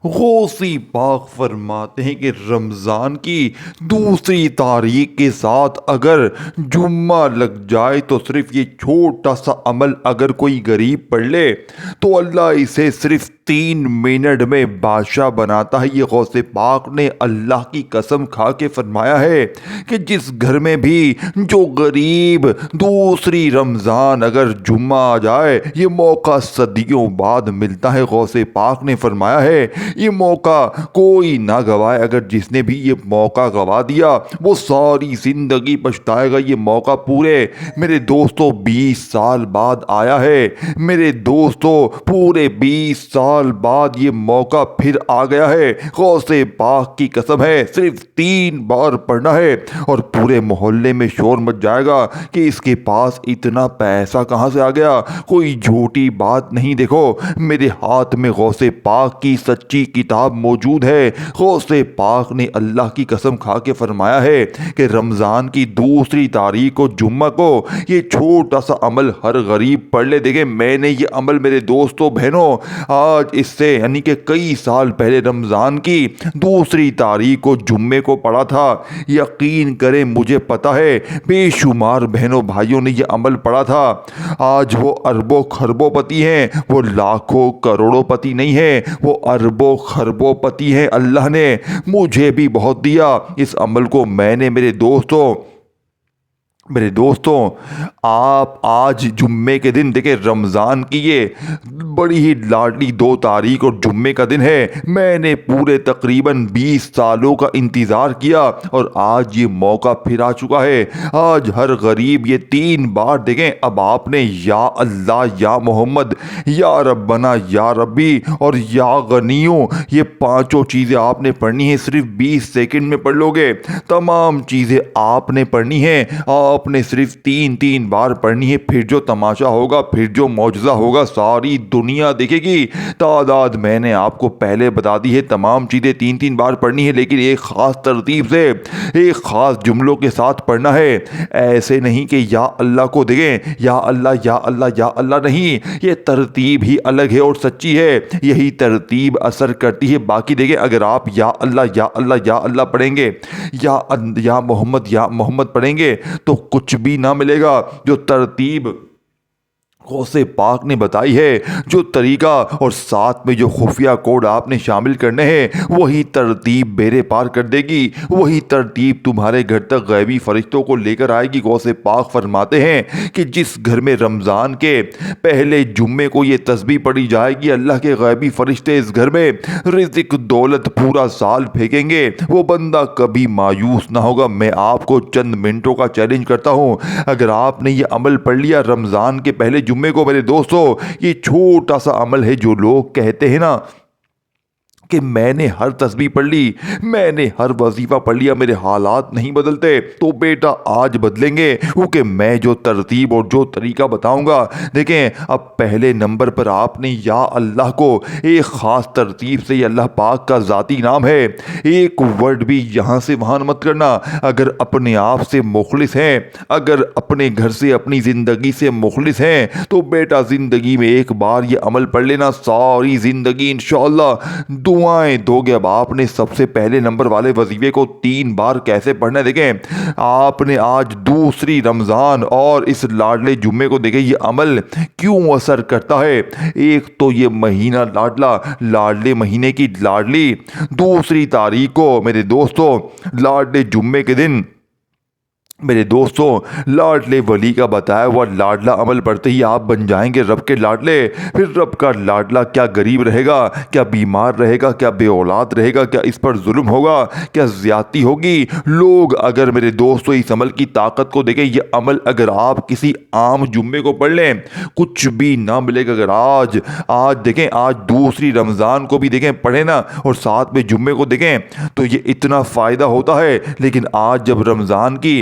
غوثی پاک فرماتے ہیں کہ رمضان کی دوسری تاریخ کے ساتھ اگر جمعہ لگ جائے تو صرف یہ چھوٹا سا عمل اگر کوئی غریب پڑھ لے تو اللہ اسے صرف 3 منٹ میں بادشاہ بناتا ہے۔ یہ غوث پاک نے اللہ کی قسم کھا کے فرمایا ہے کہ جس گھر میں بھی جو غریب دوسری رمضان اگر جمعہ آ جائے، یہ موقع صدیوں بعد ملتا ہے۔ غوث پاک نے فرمایا ہے یہ موقع کوئی نہ گوائے، اگر جس نے بھی یہ موقع گوا دیا وہ ساری زندگی پچھتائے گا۔ یہ موقع پورے میرے دوستوں 20 سال بعد آیا ہے، میرے دوستوں پورے 20 سال بعد یہ موقع پھر آ گیا ہے۔ غوث پاک کی قسم ہے صرف 3 بار پڑھنا ہے اور پورے محلے میں شور مچ جائے گا کہ اس کے پاس اتنا پیسہ کہاں سے آ گیا۔ کوئی جھوٹی بات نہیں، دیکھو میرے ہاتھ میں غوث پاک کی سچی کتاب موجود ہے۔ غوث پاک نے اللہ کی قسم کھا کے فرمایا ہے کہ رمضان کی دوسری تاریخ کو جمعہ کو یہ چھوٹا سا عمل ہر غریب پڑھ لے۔ دیکھیں میں نے یہ عمل میرے دوستوں بہنوں آج اس سے یعنی کہ کئی سال پہلے رمضان کی دوسری تاریخ کو جمعے کو پڑھا تھا۔ یقین کریں مجھے پتا ہے بے شمار بہنوں بھائیوں نے یہ عمل پڑھا تھا۔ آج وہ اربوں خربوں پتی ہیں، وہ لاکھوں کروڑوں پتی نہیں ہیں، وہ اربوں خربوں پتی ہیں۔ اللہ نے مجھے بھی بہت دیا، اس عمل کو میں نے میرے دوستوں آپ آج جمعے کے دن دیکھیں رمضان کی یہ بڑی ہی لاڈلی 2 تاریخ اور جمعے کا دن ہے۔ میں نے پورے تقریباً 20 سالوں کا انتظار کیا اور آج یہ موقع پھر آ چکا ہے۔ آج ہر غریب یہ 3 بار دیکھیں، اب آپ نے یا اللہ یا محمد یا ربنا یا ربی اور یا غنیوں یہ 5 چیزیں آپ نے پڑھنی ہیں۔ صرف 20 سیکنڈ میں پڑھ لو گے، تمام چیزیں آپ نے پڑھنی ہیں۔ آپ نے صرف 3 بار پڑھنی ہے، پھر جو تماشا ہوگا، پھر جو معجزہ ہوگا ساری دنیا دیکھے گی۔ تعداد میں نے آپ کو پہلے بتا دی ہے، تمام چیزیں 3 بار پڑھنی ہے، لیکن ایک خاص ترتیب سے ایک خاص جملوں کے ساتھ پڑھنا ہے۔ ایسے نہیں کہ یا اللہ کو دیکھیں یا اللہ یا اللہ یا اللہ، نہیں، یہ ترتیب ہی الگ ہے اور سچی ہے، یہی ترتیب اثر کرتی ہے۔ باقی دیکھیں اگر آپ یا اللہ پڑھیں گے یا محمد پڑھیں گے تو کچھ بھی نہ ملے گا۔ جو ترتیب غوث پاک نے بتائی ہے، جو طریقہ اور ساتھ میں جو خفیہ کوڈ آپ نے شامل کرنے ہیں، وہی ترتیب بیڑے پار کر دے گی، وہی ترتیب تمہارے گھر تک غیبی فرشتوں کو لے کر آئے گی۔ غوث پاک فرماتے ہیں کہ جس گھر میں رمضان کے پہلے جمعے کو یہ تسبیح پڑھی جائے گی، اللہ کے غیبی فرشتے اس گھر میں رزق دولت پورا سال پھینکیں گے، وہ بندہ کبھی مایوس نہ ہوگا۔ میں آپ کو چند منٹوں کا چیلنج کرتا ہوں، اگر آپ نے یہ عمل پڑھ لیا رمضان کے پہلے جمعے کو، میرے دوستو یہ چھوٹا سا عمل ہے۔ جو لوگ کہتے ہیں نا کہ میں نے ہر تسبیح پڑھ لی، میں نے ہر وظیفہ پڑھ لیا، میرے حالات نہیں بدلتے، تو بیٹا آج بدلیں گے، کیونکہ میں جو ترتیب اور جو طریقہ بتاؤں گا، دیکھیں اب پہلے نمبر پر آپ نے یا اللہ کو ایک خاص ترتیب سے، یہ اللہ پاک کا ذاتی نام ہے، ایک ورڈ بھی یہاں سے وہاں مت کرنا۔ اگر اپنے آپ سے مخلص ہیں، اگر اپنے گھر سے اپنی زندگی سے مخلص ہیں تو بیٹا زندگی میں ایک بار یہ عمل پڑھ لینا، ساری زندگی انشاءاللہ دعائیں دو گے۔ اب آپ نے سب سے پہلے نمبر والے وظیفے کو 3 بار کیسے پڑھنا ہے، دیکھیں آپ نے آج دوسری رمضان اور اس لاڈلے جمعے کو دیکھیں یہ عمل کیوں اثر کرتا ہے۔ ایک تو یہ مہینہ لاڈلے مہینے کی لاڈلی دوسری تاریخ کو میرے دوستوں لاڈلے جمعے کے دن میرے دوستوں لاڈلے ولی کا بتایا ہوا لاڈلا عمل پڑھتے ہی آپ بن جائیں گے رب کے لاڈلے۔ پھر رب کا لاڈلا کیا غریب رہے گا، کیا بیمار رہے گا، کیا بے اولاد رہے گا، کیا اس پر ظلم ہوگا، کیا زیادتی ہوگی۔ لوگ اگر میرے دوستوں اس عمل کی طاقت کو دیکھیں، یہ عمل اگر آپ کسی عام جمعے کو پڑھ لیں کچھ بھی نہ ملے گا۔ اگر آج دیکھیں آج دوسری رمضان کو بھی دیکھیں پڑھیں نا اور ساتھ میں جمعے کو دیکھیں تو یہ اتنا فائدہ ہوتا ہے، لیکن آج جب رمضان کی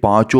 5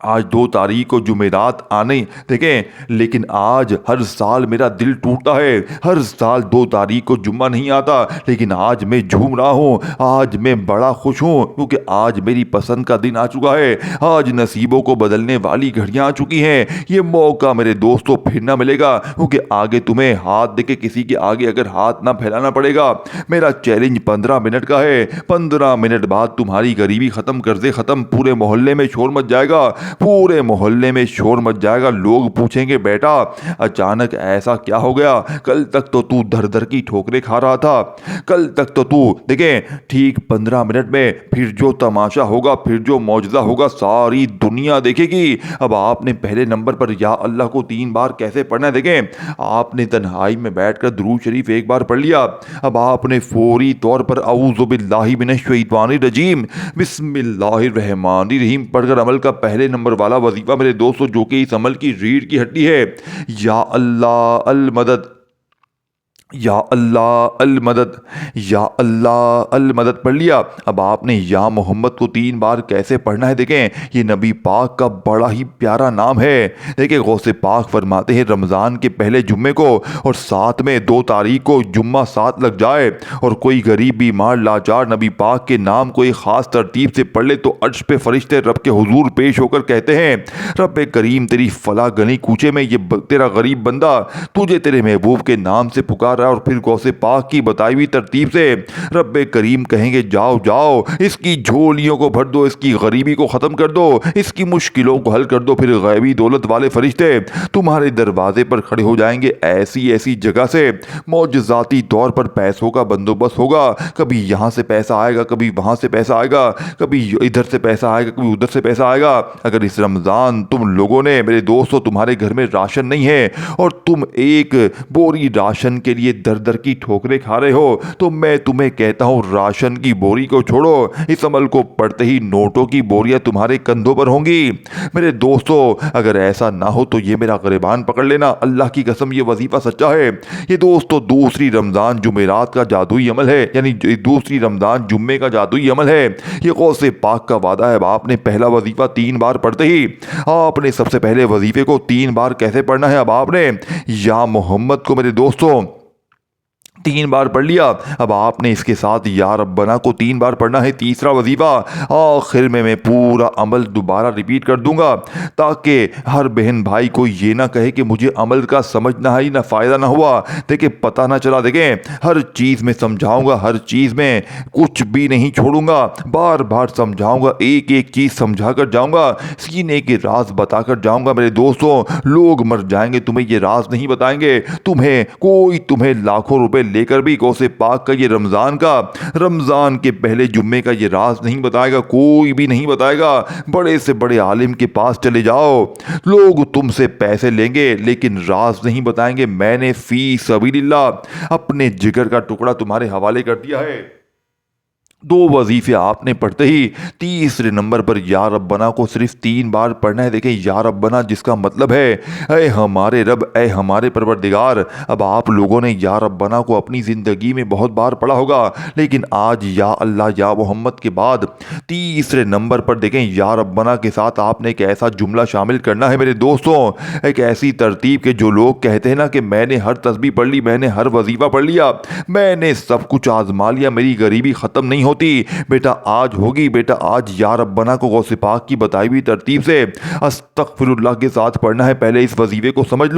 آج 2 تاریخ کو جمعرات آنے دیکھیں، لیکن آج ہر سال میرا دل ٹوٹتا ہے، ہر سال 2 تاریخ کو جمعہ نہیں آتا، لیکن آج میں جھوم رہا ہوں، آج میں بڑا خوش ہوں، کیونکہ آج میری پسند کا دن آ چکا ہے، آج نصیبوں کو بدلنے والی گھڑیاں آ چکی ہیں۔ یہ موقع میرے دوستوں پھر نہ ملے گا، کیونکہ آگے تمہیں ہاتھ دے کے کسی کے آگے اگر ہاتھ نہ پھیلانا پڑے گا۔ میرا چیلنج 15 منٹ کا ہے، 15 منٹ بعد تمہاری غریبی ختم، قرضے ختم، پورے محلے میں شور مچ جائے گا، پورے محلے میں شور مچ جائے گا۔ لوگ پوچھیں گے بیٹا اچانک ایسا کیا ہو گیا؟ کل تک تو در در کی ٹھوکریں کھا رہا تھا، کل تک تو دیکھیں ٹھیک 15 منٹ میں پھر جو تماشا ہوگا، پھر جو معجزہ ہوگا، ساری دنیا دیکھے گی۔ اب آپ نے پہلے نمبر پر یا اللہ کو 3 بار کیسے پڑھنا ہے؟ دیکھیں آپ نے تنہائی میں بیٹھ کر درود شریف 1 بار پڑھ لیا، اب آپ نے فوری طور پر اعوذ باللہ من الشیطان الرجیم بسم اللہ الرحمن الرحیم پڑھ کر عمل کا پہلے نمبر والا وظیفہ میرے دوستو، جو کہ اس عمل کی ریڑھ کی ہڈی ہے، یا اللہ المدد، یا اللہ المدد، یا اللہ المدد پڑھ لیا۔ اب آپ نے یا محمد کو 3 بار کیسے پڑھنا ہے؟ دیکھیں یہ نبی پاک کا بڑا ہی پیارا نام ہے۔ دیکھیں غوث پاک فرماتے ہیں رمضان کے پہلے جمعے کو اور ساتھ میں 2 تاریخ کو جمعہ ساتھ لگ جائے اور کوئی غریب بیمار لاچار نبی پاک کے نام کو ایک خاص ترتیب سے پڑھ لے تو عرش پہ فرشتے رب کے حضور پیش ہو کر کہتے ہیں رب کریم تیری فلاں گلی کوچے میں یہ تیرا غریب بندہ تجھے تیرے محبوب کے نام سے پکار رہا ہے، اور پھر غوث پاک کی بتائی ہوئی ترتیب سے رب کریم کہیں گے جاؤ جاؤ اس کی جھولیوں کو بھر دو، اس کی غریبی کو ختم کر دو، اس کی مشکلوں کو حل کر دو۔ پھر غیبی دولت والے فرشتے تمہارے دروازے پر کھڑے ہو جائیں گے، ایسی ایسی جگہ سے معجزاتی طور پر پیسوں کا بندوبست ہوگا، کبھی یہاں سے پیسہ آئے گا، کبھی وہاں سے پیسہ آئے گا، کبھی ادھر سے پیسہ آئے گا، کبھی ادھر سے پیسہ آئے گا۔ اگر اس رمضان تم لوگوں نے میرے دوستو تمہارے گھر میں راشن نہیں ہے اور تم ایک بوری راشن کے لیے در در کی ٹھوکریں کھا رہے ہو تو میں تمہیں کہتا ہوں راشن کی بوری کو چھوڑو، اس عمل کو پڑھتے ہی نوٹوں کی بوریاں تمہارے کندھوں پر ہوں گی۔ میرے دوستو اگر ایسا نہ ہو تو یہ میرا گریبان پکڑ لینا، اللہ کی قسم یہ وظیفہ سچا ہے۔ یہ دوستو دوسری رمضان جمعرات کا جادوئی عمل ہے، یعنی دوسری رمضان جمعے کا جادوئی عمل ہے، یہ غوث پاک کا وعدہ ہے۔ اب آپ نے پہلا وظیفہ 3 بار پڑھتے ہی آپ نے سب سے پہلے وظیفے کو 3 بار کیسے پڑھنا ہے؟ اب آپ نے یا محمد کو میرے دوستوں 3 بار پڑھ لیا، اب آپ نے اس کے ساتھ یا ربنا کو 3 بار پڑھنا ہے۔ تیسرا وظیفہ آخر میں پورا عمل دوبارہ ریپیٹ کر دوں گا تاکہ ہر بہن بھائی کو یہ نہ کہے کہ مجھے عمل کا سمجھ نہ آئی، نہ فائدہ نہ ہوا، دیکھیں پتہ نہ چلا۔ دیکھیں ہر چیز میں سمجھاؤں گا، ہر چیز میں کچھ بھی نہیں چھوڑوں گا، بار بار سمجھاؤں گا، ایک ایک چیز سمجھا کر جاؤں گا، سینے کے راز بتا کر جاؤں گا۔ میرے دوستوں لوگ مر جائیں گے تمہیں یہ راز نہیں بتائیں گے، تمہیں لاکھوں روپے لے کر بھی غوث پاک کا یہ رمضان کے پہلے جمعے کا یہ راز نہیں بتائے گا، کوئی بھی نہیں بتائے گا۔ بڑے سے بڑے عالم کے پاس چلے جاؤ، لوگ تم سے پیسے لیں گے لیکن راز نہیں بتائیں گے۔ میں نے فی سبیل اللہ اپنے جگر کا ٹکڑا تمہارے حوالے کر دیا ہے۔ 2 وظیفے آپ نے پڑھتے ہی تیسرے نمبر پر یا ربنا کو صرف 3 بار پڑھنا ہے۔ دیکھیں یا ربنا جس کا مطلب ہے اے ہمارے رب، اے ہمارے پروردگار۔ اب آپ لوگوں نے یا ربنا کو اپنی زندگی میں بہت بار پڑھا ہوگا، لیکن آج یا اللہ یا محمد کے بعد تیسرے نمبر پر دیکھیں یا ربنا کے ساتھ آپ نے ایک ایسا جملہ شامل کرنا ہے میرے دوستوں، ایک ایسی ترتیب کہ جو لوگ کہتے ہیں نا کہ میں نے ہر تسبیح پڑھ لی، میں نے ہر وظیفہ پڑھ لیا، میں نے سب کچھ آزما لیا، میری غریبی ختم نہیں ہوتی، بیٹا آج ہوگی۔ بیٹا آج یا ربنا کو غوث پاک کی بتائی ہوئی ترتیب سے استغفر اللہ کے ساتھ پڑھنا ہے۔ پہلے اس وظیفے کو سمجھ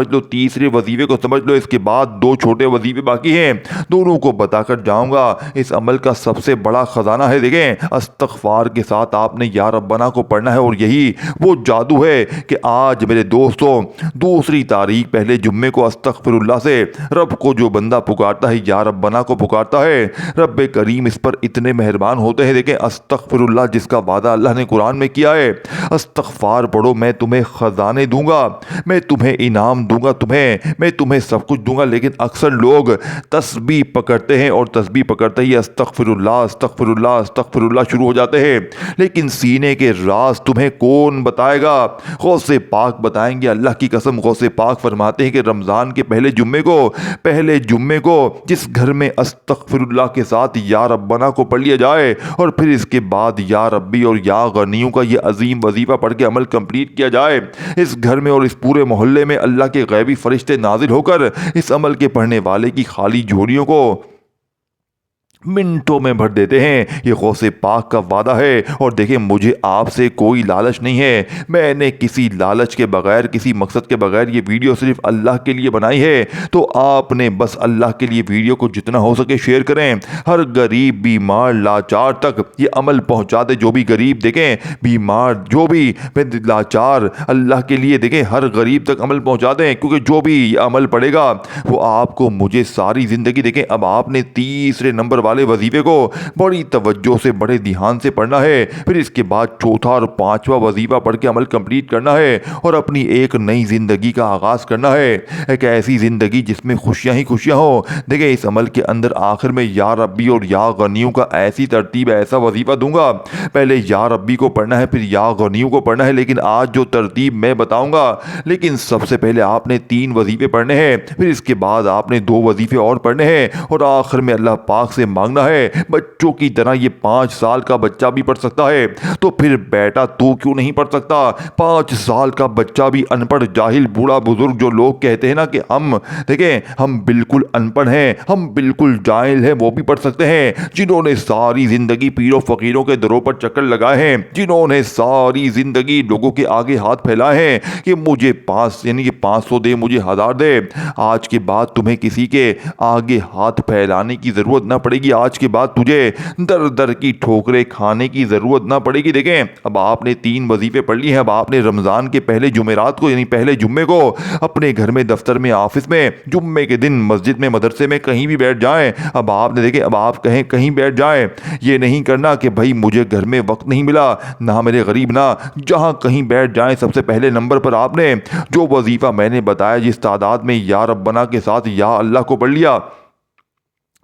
لو، تیسرے وظیفے کو سمجھ لو، اس کے بعد 2 چھوٹے وظیفے باقی ہیں، دونوں کو بتا کر جاؤں گا۔ اس عمل کا سب سے بڑا خزانہ ہے، دیکھیں استغفار کے ساتھ آپ نے یا ربنا کو پڑھنا ہے، اور یہی وہ جادو ہے کہ آج میرے دوستوں 2 تاریخ پہلے جمعے کو استغفر اللہ سے رب کو جو بندہ پکارتا ہے، یا ربنا کو پکارتا ہے، رب کریم اس پر اتنے مہربان ہوتے ہیں۔ دیکھیں استغفر اللہ جس کا وعدہ اللہ نے قرآن میں کیا ہے، استغفار پڑھو میں تمہیں خزانے دوں گا، میں تمہیں انعام دوں گا، میں تمہیں سب کچھ دوں گا۔ لیکن اکثر لوگ تسبیح پکڑتے ہیں اور تسبیح پکڑتے ہی استغفر اللہ شروع ہو جاتے ہیں، لیکن سینے کے راز تمہیں کون بتائے گا؟ غوث پاک بتائیں گے۔ اللہ کی قسم غوث پاک فرماتے ہیں کہ رمضان کے پہلے جمعے کو جس گھر میں استغفر اللہ کے ساتھ یا ربنا کو پڑھ لیا جائے اور پھر اس کے بعد یا ربی اور یا غنیوں کا یہ عظیم وظیفہ پڑھ کے عمل کمپلیٹ کیا جائے، اس گھر میں اور اس پورے محلے میں اللہ کے غیبی فرشتے نازل ہو کر اس عمل کے پڑھنے والے کی خالی جھولیوں کو منٹوں میں بھر دیتے ہیں۔ یہ غوث پاک کا وعدہ ہے۔ اور دیکھیں، مجھے آپ سے کوئی لالچ نہیں ہے، میں نے کسی لالچ کے بغیر، کسی مقصد کے بغیر یہ ویڈیو صرف اللہ کے لیے بنائی ہے۔ تو آپ نے بس اللہ کے لیے ویڈیو کو جتنا ہو سکے شیئر کریں، ہر غریب، بیمار، لاچار تک یہ عمل پہنچا دیں۔ جو بھی غریب دیکھیں، بیمار، جو بھی لاچار، اللہ کے لیے دیکھیں ہر غریب تک عمل پہنچا دیں، کیونکہ جو بھی یہ عمل پڑے گا وہ آپ کو، مجھے ساری زندگی دیکھیں۔ اب آپ نے تیسرے نمبر والے وظیفے کو بڑی توجہ سے، بڑے دھیان سے پڑھنا ہے، پھر اس کے بعد چوتھا اور پانچواں وظیفہ پڑھ کے عمل کمپلیٹ کرنا ہے اور اپنی ایک نئی زندگی کا آغاز کرنا ہے، ایک ایسی زندگی جس میں خوشیاں ہی خوشیاں ہوں۔ دیکھیں، اس عمل کے اندر آخر میں یا ربی اور یا غنیوں کا ایسی ترتیب، ایسا وظیفہ دوں گا، پہلے یا ربی کو پڑھنا ہے، پھر یا غنیوں کو پڑھنا ہے، لیکن آج جو ترتیب میں بتاؤں گا، لیکن سب سے پہلے آپ نے 3 وظیفے پڑھنے ہیں، پھر اس کے بعد آپ نے 2 وظیفے اور پڑھنے ہیں اور آخر میں اللہ پاک سے مانگنا ہے۔ بچوں کی طرح یہ 5 سال کا بچہ بھی پڑھ سکتا ہے، تو پھر بیٹا تو کیوں نہیں پڑھ سکتا؟ 5 سال کا بچہ بھی، ان پڑھ، جاہل، بوڑھا، بزرگ جو لوگ کہتے ہیں نا کہ ہم دیکھیں ہم بالکل ان پڑھ ہیں، ہم بالکل جاہل ہیں، وہ بھی پڑھ سکتے ہیں۔ جنہوں نے ساری زندگی پیروں فقیروں کے دروں پر چکر لگائے ہیں، جنہوں نے ساری زندگی لوگوں کے آگے ہاتھ پھیلائے ہیں کہ مجھے 500 دے، مجھے 1000 دے، آج کے بعد تمہیں کسی کے آگے ہاتھ پھیلانے کی ضرورت نہ پڑے گی۔ آج کے بعد تجھے در در کی ٹھوکریں کھانے کی ضرورت نہ پڑے گی۔ دیکھیں، اب آپ نے 3 وظیفے پڑھ لیے ہیں، اب آپ نے رمضان کے پہلے جمعرات کو، یعنی پہلے جمعے کو اپنے گھر میں، دفتر میں، آفس میں، جمعے کے دن مسجد میں، مدرسے میں، کہیں بھی بیٹھ جائیں۔ اب آپ نے دیکھیں، اب آپ کہیں کہیں بیٹھ جائیں، یہ نہیں کرنا کہ بھائی مجھے گھر میں وقت نہیں ملا، نہ میرے غریب، نہ، جہاں کہیں بیٹھ جائیں، سب سے پہلے نمبر پر آپ نے جو وظیفہ میں نے بتایا، جس تعداد میں یا ربنا کے ساتھ یا اللہ کو پڑھ لیا،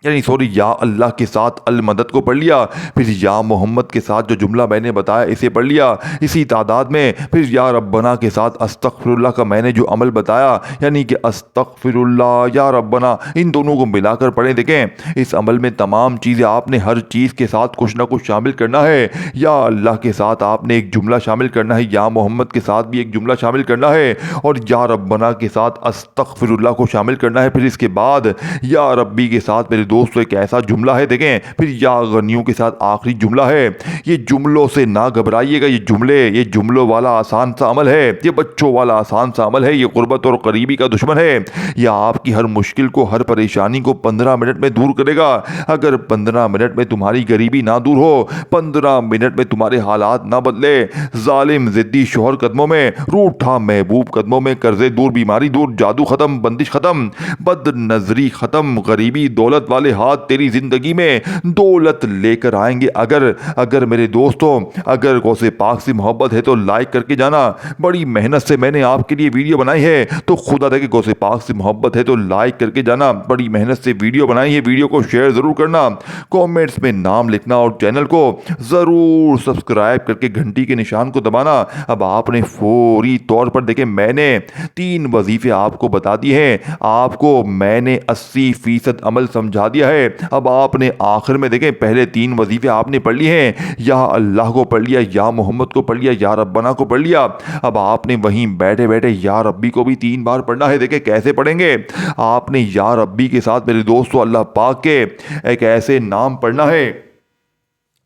یا اللہ کے ساتھ المدد کو پڑھ لیا، پھر یا محمد کے ساتھ جو جملہ میں نے بتایا اسے پڑھ لیا، اسی تعداد میں پھر یا ربنا کے ساتھ استغفر اللہ کا میں نے جو عمل بتایا، یعنی کہ استغفر اللہ، یا ربنا، ان دونوں کو ملا کر پڑھیں۔ دیکھیں، اس عمل میں تمام چیزیں آپ نے ہر چیز کے ساتھ کچھ نہ کچھ شامل کرنا ہے۔ یا اللہ کے ساتھ آپ نے ایک جملہ شامل کرنا ہے، یا محمد کے ساتھ بھی ایک جملہ شامل کرنا ہے، اور یا ربنا کے ساتھ استغفر اللہ کو شامل کرنا ہے۔ پھر اس کے بعد یا ربی کے ساتھ میرے دوستو ایک ایسا جملہ ہے، دیکھیں، پھر یا غنیوں کے ساتھ آخری جملہ ہے۔ یہ جملوں سے نہ گھبرائیے گا، یہ جملوں والا آسان سا عمل ہے، یہ بچوں والا آسان سا عمل ہے، یہ غربت اور غریبی کا دشمن ہے، یہ آپ کی ہر مشکل کو، ہر پریشانی کو 15 منٹ میں دور کرے گا۔ اگر 15 منٹ میں تمہاری غریبی نہ دور ہو، 15 منٹ میں تمہارے حالات نہ بدلے، ظالم ضدی شوہر قدموں میں، روٹھا محبوب قدموں میں، قرضے دور، بیماری دور، جادو ختم، بندش ختم، بد نظری ختم، غریبی، دولت والے ہاتھ تیری زندگی میں دولت لے کر آئیں گے۔ اگر میرے دوستوں، اگر غوث پاک سے محبت ہے تو لائک کر کے جانا، بڑی محنت سے میں نے آپ کے لیے ویڈیو بنائی ہے، تو خدا دے کہ غوث پاک سے محبت ہے تو لائک کر کے جانا، بڑی محنت سے ویڈیو بنائی ہے، ویڈیو کو شیئر ضرور کرنا، کومنٹس میں نام لکھنا، اور چینل کو ضرور سبسکرائب کر کے گھنٹی کے نشان کو دبانا۔ اب آپ نے فوری طور پر دیکھیں، میں نے 3 وظیفے آپ کو بتا دیے ہیں، آپ کو میں نے 80% عمل سمجھا دیا ہے۔ اب آپ نے آخر میں دیکھیں، پہلے 3 وظیفے آپ نے پڑھ لیے ہیں، یا اللہ کو پڑھ لیا، یا محمد کو پڑھ لیا، یا ربنا کو پڑھ لیا۔ اب آپ نے وہیں بیٹھے بیٹھے یا ربی کو بھی 3 بار پڑھنا ہے۔ دیکھیں کیسے پڑھیں گے، آپ نے یا ربی کے ساتھ میرے دوستو اللہ پاک کے ایک ایسے نام پڑھنا ہے،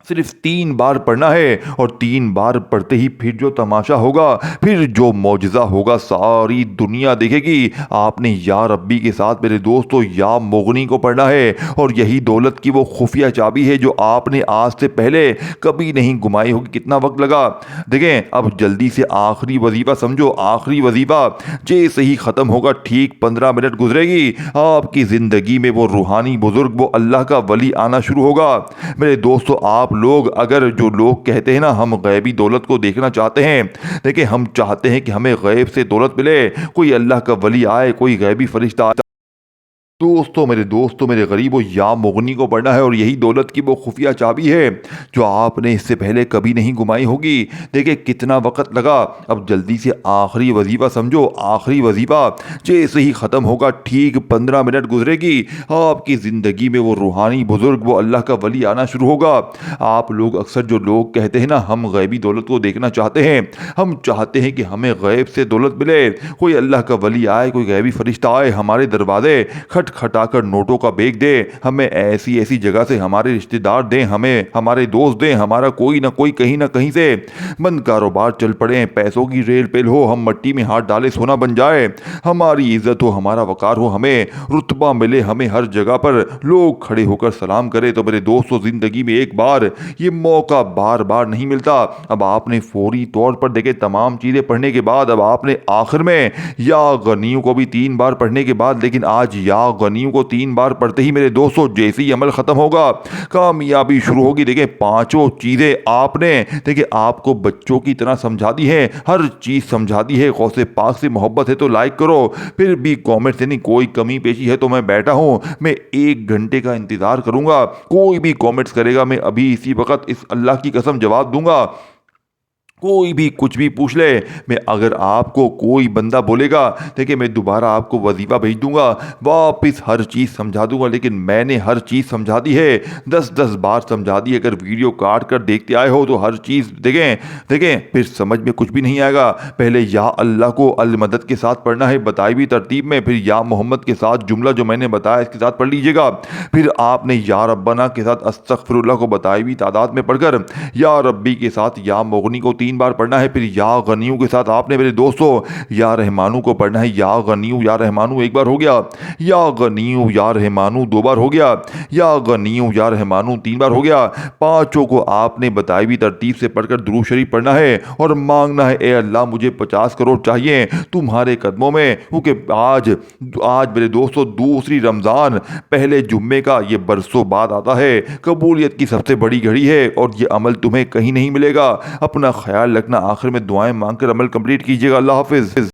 صرف 3 بار پڑھنا ہے، اور 3 بار پڑھتے ہی پھر جو تماشا ہوگا، پھر جو معجزہ ہوگا، ساری دنیا دیکھے گی۔ آپ نے یا ربی کے ساتھ میرے دوستو یا مغنی کو پڑھنا ہے، اور یہی دولت کی وہ خفیہ چابی ہے جو آپ نے آج سے پہلے کبھی نہیں گمائی ہوگی۔ کتنا وقت لگا، دیکھیں اب جلدی سے آخری وظیفہ سمجھو، آخری وظیفہ جیسے ہی ختم ہوگا، ٹھیک 15 منٹ گزرے گی، آپ کی زندگی میں وہ روحانی بزرگ، وہ اللہ کا ولی آنا شروع ہوگا۔ میرے دوستو، آپ لوگ، اگر جو لوگ کہتے ہیں نا ہم غیبی دولت کو دیکھنا چاہتے ہیں، دیکھیں ہم چاہتے ہیں کہ ہمیں غیب سے دولت ملے، کوئی اللہ کا ولی آئے، کوئی غیبی فرشتہ آئے میرے دوستوں میرے غریبوں، یا مغنی کو پڑھنا ہے، اور یہی دولت کی وہ خفیہ چابی ہے جو آپ نے اس سے پہلے کبھی نہیں گمائی ہوگی۔ دیکھیں کتنا وقت لگا، اب جلدی سے آخری وظیفہ سمجھو۔ آخری وظیفہ جیسے ہی ختم ہوگا، ٹھیک 15 منٹ گزرے گی، آپ کی زندگی میں وہ روحانی بزرگ، وہ اللہ کا ولی آنا شروع ہوگا۔ آپ لوگ اکثر جو لوگ کہتے ہیں نا ہم غیبی دولت کو دیکھنا چاہتے ہیں، ہم چاہتے ہیں کہ ہمیں غیب سے دولت ملے، کوئی اللہ کا ولی آئے، کوئی غیبی فرشتہ آئے، ہمارے دروازے کھٹکھٹا کر نوٹوں کا بیگ دے، ہمیں ایسی ایسی جگہ سے ہمارے رشتہ دار دیں، ہمیں ہمارے دوست دیں، ہمارا کوئی نہ کوئی کہیں نہ کہیں سے بند کاروبار چل پڑے، پیسوں کی ریل پیل ہو، ہم مٹی میں ہاتھ ڈالے سونا بن جائے، ہماری عزت ہو، ہمارا وقار ہو، ہمیں رتبہ ملے، ہمیں ہر جگہ پر لوگ کھڑے ہو کر سلام کرے۔ تو میرے دوستوں زندگی میں ایک بار یہ موقع بار بار نہیں ملتا۔ اب آپ نے فوری طور پر دیکھے تمام چیزیں پڑھنے کے بعد، اب آپ نے آخر میں یا غنیوں کو بھی 3 بار پڑھنے کے بعد، لیکن آج یا غنیوں کو 3 بار پڑھتے ہی میرے دوستوں جیسے ہی عمل ختم ہوگا کامیابی شروع ہوگی۔ دیکھیں پانچوں چیزیں آپ نے دیکھیں آپ کو بچوں کی طرح سمجھا دی ہے، ہر چیز سمجھا دی ہے۔ غوث پاک سے محبت ہے تو لائک کرو، پھر بھی کامنٹ سے نہیں، کوئی کمی پیشی ہے تو میں بیٹھا ہوں، میں 1 گھنٹے کا انتظار کروں گا، کوئی بھی کامنٹس کرے گا میں ابھی اسی وقت اس اللہ کی قسم جواب دوں گا۔ کوئی بھی کچھ بھی پوچھ لے، میں اگر آپ کو کوئی بندہ بولے گا دیکھیں میں دوبارہ آپ کو وظیفہ بھیج دوں گا، واپس ہر چیز سمجھا دوں گا، لیکن میں نے ہر چیز سمجھا دی ہے، 10 بار سمجھا دی۔ اگر ویڈیو کاٹ کر دیکھتے آئے ہو تو ہر چیز دیکھیں پھر سمجھ میں کچھ بھی نہیں آئے گا۔ پہلے یا اللہ کو المدد کے ساتھ پڑھنا ہے بتائی ہوئی ترتیب میں، پھر یا محمد کے ساتھ جملہ جو میں نے بتایا اس کے ساتھ پڑھ لیجئے گا، پھر آپ نے یا ربنا کے ساتھ استغفر اللہ کو بتائی ہوئی تعداد میں پڑھ کر یا ربی کے ساتھ یا مغنی کو 3 بار پڑھنا ہے، پھر یا غنیوں کے ساتھ آپ نے میرے دوستوں یا رحمانو کو پڑھنا ہے۔ یا غنیوں یا رحمانو 1 بار ہو گیا، یا غنیوں یا رحمانو 2 بار ہو گیا، یا غنیوں یا رحمانو 3 بار ہو گیا۔ پانچوں کو آپ نے بتائی ہوئی ترتیب سے پڑھ کر درود شریف پڑھنا ہے اور مانگنا ہے اے اللہ مجھے 50 کروڑ چاہیے تمہارے قدموں میں، کیونکہ آج میرے دوستوں دوسری رمضان پہلے جمعے کا یہ برسوں بعد آتا ہے، قبولیت کی سب سے بڑی گھڑی ہے، اور یہ عمل تمہیں کہیں نہیں ملے گا۔ اپنا خیال رکھنا، آخر میں دعائیں مانگ کر عمل کمپلیٹ کیجیے گا۔ اللہ حافظ۔